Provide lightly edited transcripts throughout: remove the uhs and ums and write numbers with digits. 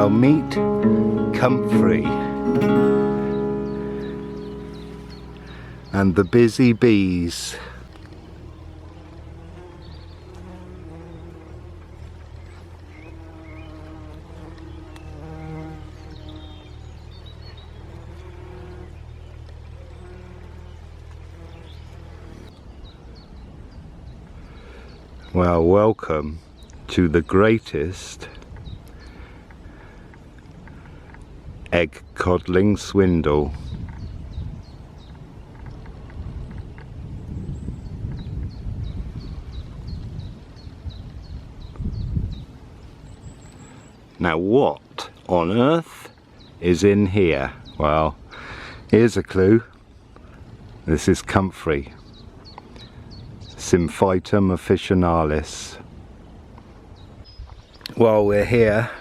Well, meet Comfrey and the busy bees. Well, welcome to the greatest egg coddling swindle. Now what on earth is in here? Well, here's a clue. This is Comfrey, Symphytum officinalis. While we're here,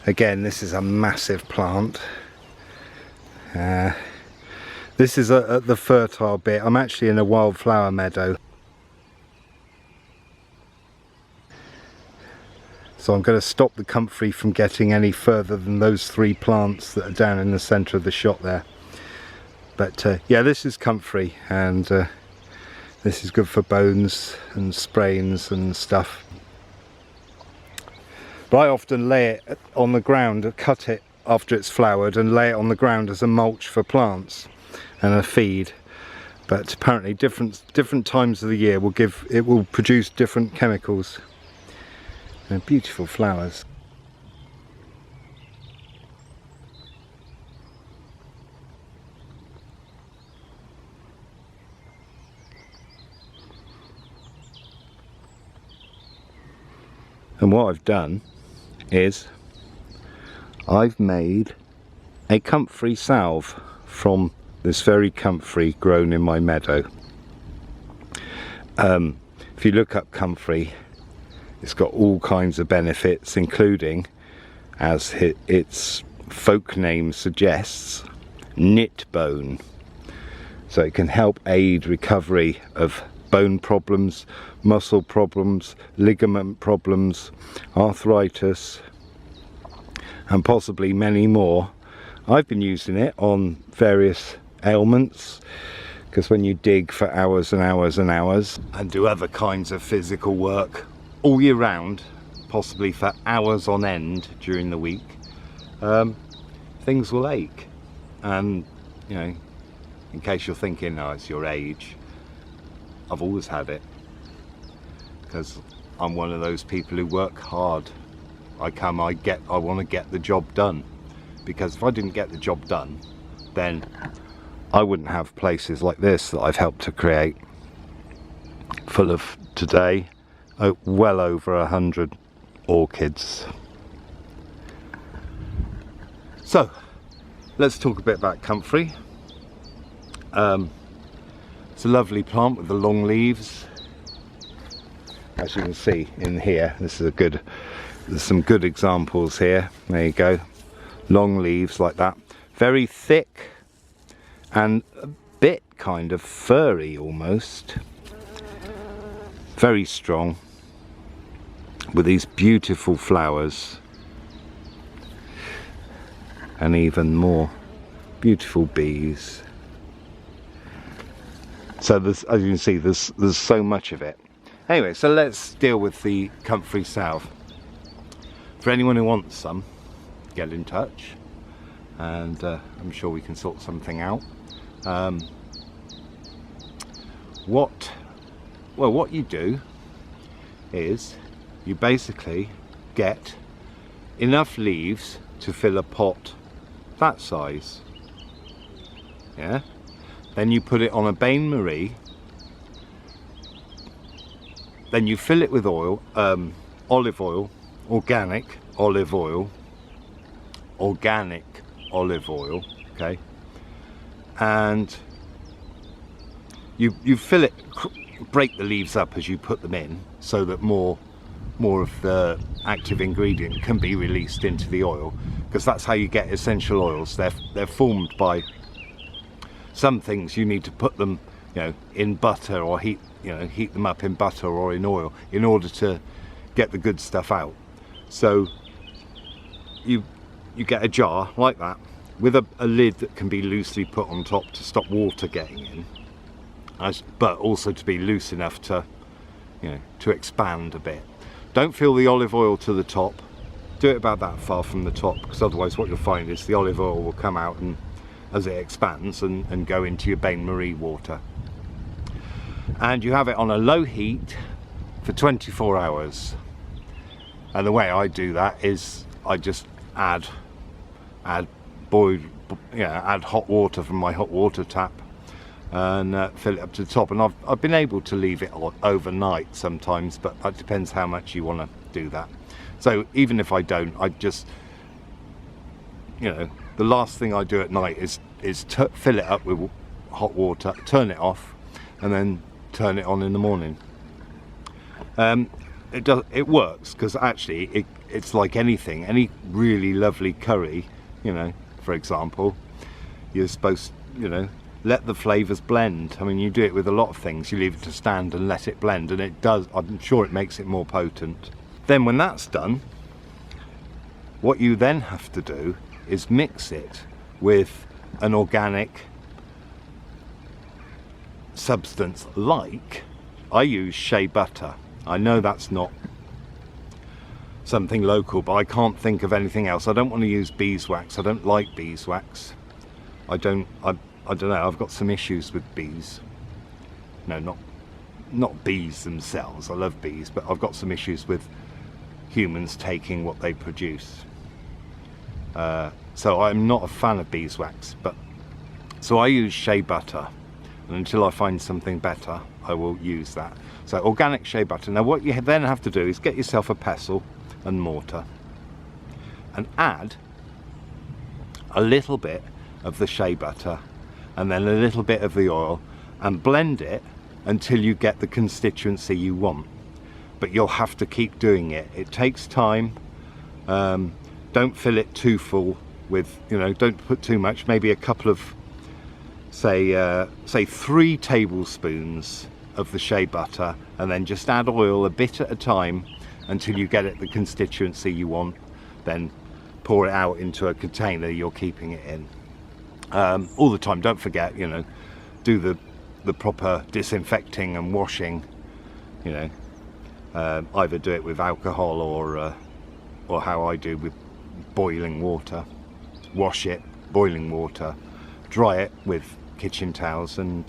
again, this is a massive plant. This is at the fertile bit. I'm actually in a wildflower meadow, so I'm going to stop the Comfrey from getting any further than those 3 plants that are down in the centre of the shot there. But yeah, this is Comfrey, and this is good for bones and sprains and stuff. But I often lay it on the ground, cut it after it's flowered and lay it on the ground as a mulch for plants and a feed. But apparently different times of the year will produce different chemicals. And beautiful flowers. And what I've done is I've made a Comfrey Salve from this very Comfrey grown in my meadow. If you look up Comfrey, it's got all kinds of benefits, including, as its folk name suggests, Knitbone. So it can help aid recovery of bone problems, muscle problems, ligament problems, arthritis, and possibly many more. I've been using it on various ailments, because when you dig for hours and hours and hours and do other kinds of physical work all year round, possibly for hours on end during the week, things will ache. And you know, in case you're thinking, oh, it's your age, I've always had it, because I'm one of those people who work hard. I want to get the job done, because if I didn't get the job done, then I wouldn't have places like this that I've helped to create, full of today well over 100 orchids. So let's talk a bit about Comfrey. It's a lovely plant with the long leaves. As you can see in here, there's some good examples here. There you go, long leaves like that, very thick and a bit kind of furry almost, very strong, with these beautiful flowers and even more beautiful bees. So there's, as you can see, there's so much of it. Anyway, so let's deal with the Comfrey Salve. For anyone who wants some, get in touch, and I'm sure we can sort something out. What you do is you basically get enough leaves to fill a pot that size. Yeah. Then you put it on a bain-marie. Then you fill it with oil, olive oil, organic olive oil, okay, and you fill it, break the leaves up as you put them in, so that more of the active ingredient can be released into the oil, because that's how you get essential oils. They're formed by some things. You need to put them, in butter, or heat them up in butter or in oil in order to get the good stuff out. So you get a jar like that with a lid that can be loosely put on top to stop water getting in, but also to be loose enough to, you know, to expand a bit. Don't fill the olive oil to the top. Do it about that far from the top, because otherwise what you'll find is the olive oil will come out and as it expands and go into your bain-marie water. And you have it on a low heat for 24 hours. And the way I do that is I just add hot water from my hot water tap and fill it up to the top. And I've been able to leave it overnight sometimes, but that depends how much you want to do that. So even if I don't, I just, you know, the last thing I do at night is fill it up with hot water, turn it off, and then turn it on in the morning. It works, because actually it's like anything, any really lovely curry, you know, for example, you're supposed, you know, let the flavours blend. I mean, you do it with a lot of things. You leave it to stand and let it blend, and it does. I'm sure it makes it more potent. Then when that's done, what you then have to do is mix it with an organic substance, like I use shea butter. I know that's not something local, but I can't think of anything else. I don't want to use beeswax. I don't like beeswax. I don't know, I've got some issues with bees. No, not bees themselves. I love bees, but I've got some issues with humans taking what they produce. So I'm not a fan of beeswax, so I use shea butter, and until I find something better, I will use that. So organic shea butter. Now what you then have to do is get yourself a pestle and mortar and add a little bit of the shea butter and then a little bit of the oil and blend it until you get the constituency you want. But you'll have to keep doing it. It takes time. Don't fill it too full with, you know, don't put too much, maybe a couple of, say 3 tablespoons of the shea butter, and then just add oil a bit at a time until you get it the constituency you want. Then pour it out into a container you're keeping it in. All the time, don't forget, you know, do the proper disinfecting and washing, you know, either do it with alcohol or how I do with boiling water. Wash it, boiling water, dry it with kitchen towels, and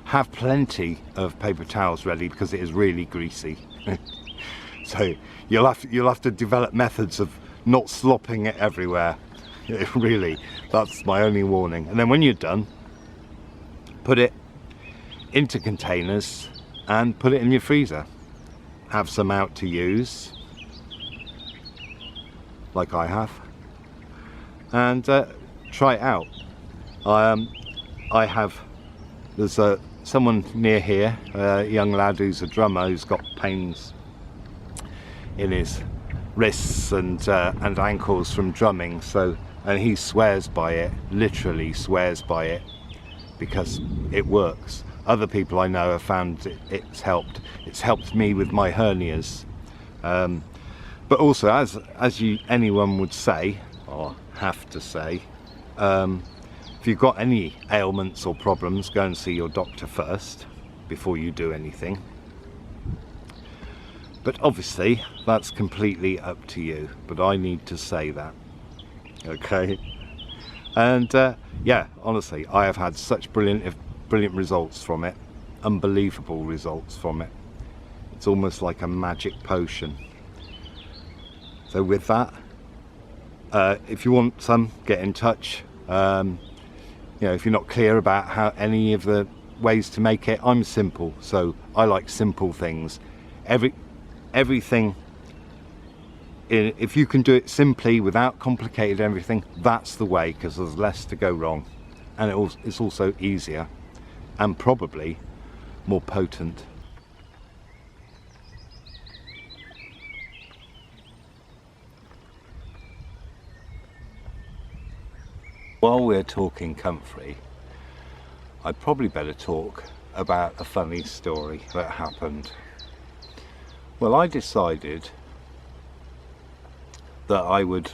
have plenty of paper towels ready, because it is really greasy. So you'll have to develop methods of not slopping it everywhere. Really, that's my only warning. And then when you're done, put it into containers and put it in your freezer. Have some out to use, like I have, and try it out. There's someone near here, a young lad who's a drummer, who's got pains in his wrists and ankles from drumming, and he swears by it, literally swears by it, because it works. Other people I know have found it's helped. It's helped me with my hernias. But also, as anyone would say, or have to say, if you've got any ailments or problems, go and see your doctor first before you do anything. But obviously, that's completely up to you. But I need to say that, okay? And yeah, honestly, I have had such brilliant results from it, unbelievable results from it. It's almost like a magic potion. So with that, if you want some, get in touch. You know, if you're not clear about how any of the ways to make it, I'm simple, so I like simple things. Everything, if you can do it simply without complicated everything, that's the way, because there's less to go wrong, and it's also easier and probably more potent. While we're talking comfrey, I'd probably better talk about a funny story that happened. Well, I decided that I would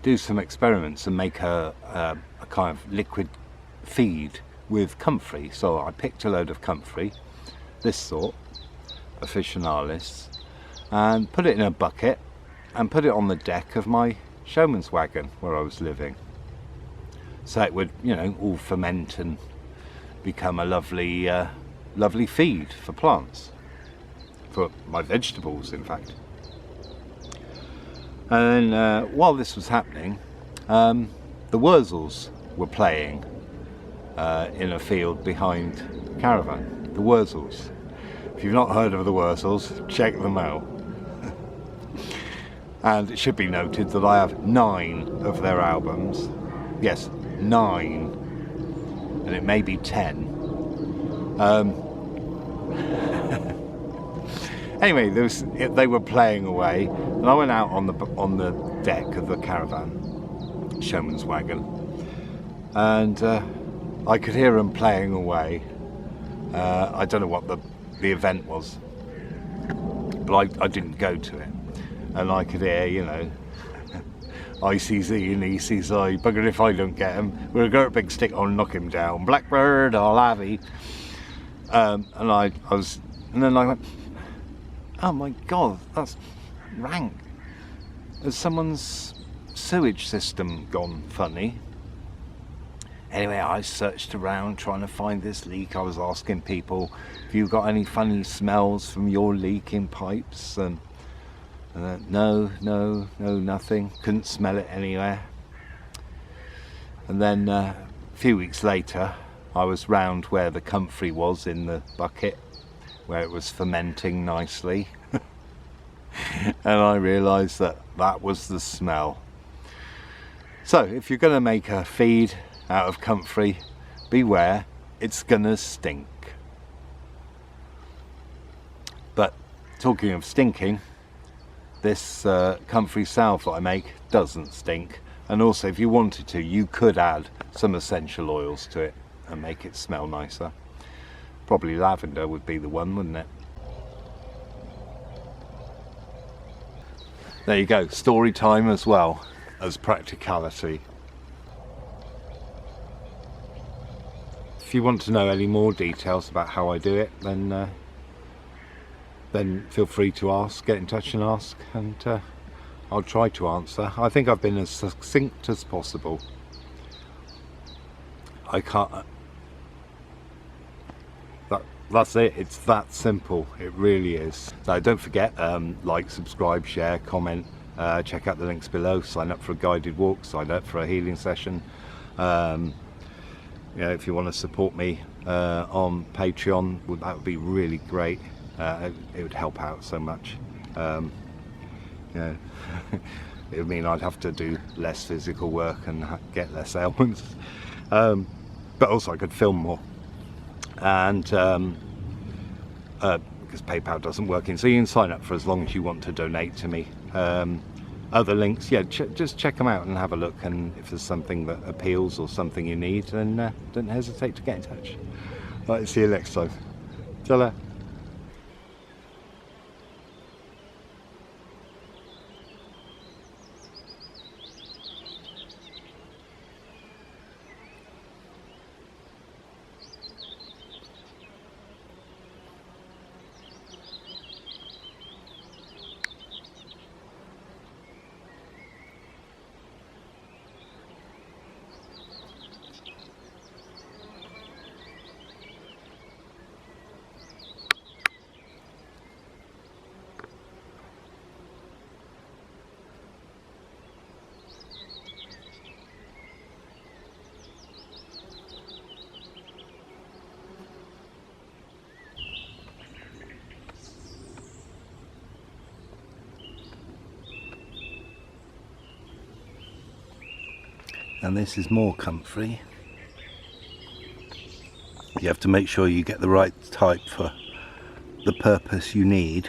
do some experiments and make a kind of liquid feed with comfrey. So I picked a load of comfrey, this sort, officinalis, and put it in a bucket and put it on the deck of my showman's wagon where I was living. So it would, you know, all ferment and become a lovely, lovely feed for plants, for my vegetables, in fact. And then while this was happening, the wurzels were playing in a field behind the caravan. The wurzels. If you've not heard of the wurzels, check them out. And it should be noted that I have 9 of their albums. Yes, 9. And it may be 10. Anyway, they were playing away, and I went out on the deck of the caravan, showman's wagon, and I could hear them playing away. I don't know what the event was, but I didn't go to it, and I could hear, you know, ICZ and ECZ, bugger if I don't get him, we'll go a big stick on, knock him down, blackbird, I'll have he. And then I went, oh my god, that's rank. Has someone's sewage system gone funny? Anyway, I searched around trying to find this leak. I was asking people, have you got any funny smells from your leaking pipes? And no, nothing. Couldn't smell it anywhere. And then a few weeks later, I was round where the comfrey was in the bucket, where it was fermenting nicely. And I realised that was the smell. So if you're going to make a feed out of comfrey, beware, it's going to stink. But talking of stinking, this Comfrey Salve that I make doesn't stink. And also, if you wanted to, you could add some essential oils to it and make it smell nicer. Probably lavender would be the one, wouldn't it? There you go, story time as well as practicality. If you want to know any more details about how I do it, then feel free to ask, get in touch and ask, and I'll try to answer. I think I've been as succinct as possible. I can't. That's it. It's that simple. It really is. So don't forget, like, subscribe, share, comment. Check out the links below. Sign up for a guided walk. Sign up for a healing session. You know, if you want to support me on Patreon, that would be really great. It would help out so much. You know, it would mean I'd have to do less physical work and get less ailments. But also I could film more. And because PayPal doesn't work in, so you can sign up for as long as you want to donate to me. Other links, yeah, just check them out and have a look, and if there's something that appeals or something you need, then don't hesitate to get in touch. Right, see you next time. Ta-ra. And this is more comfrey. You have to make sure you get the right type for the purpose you need.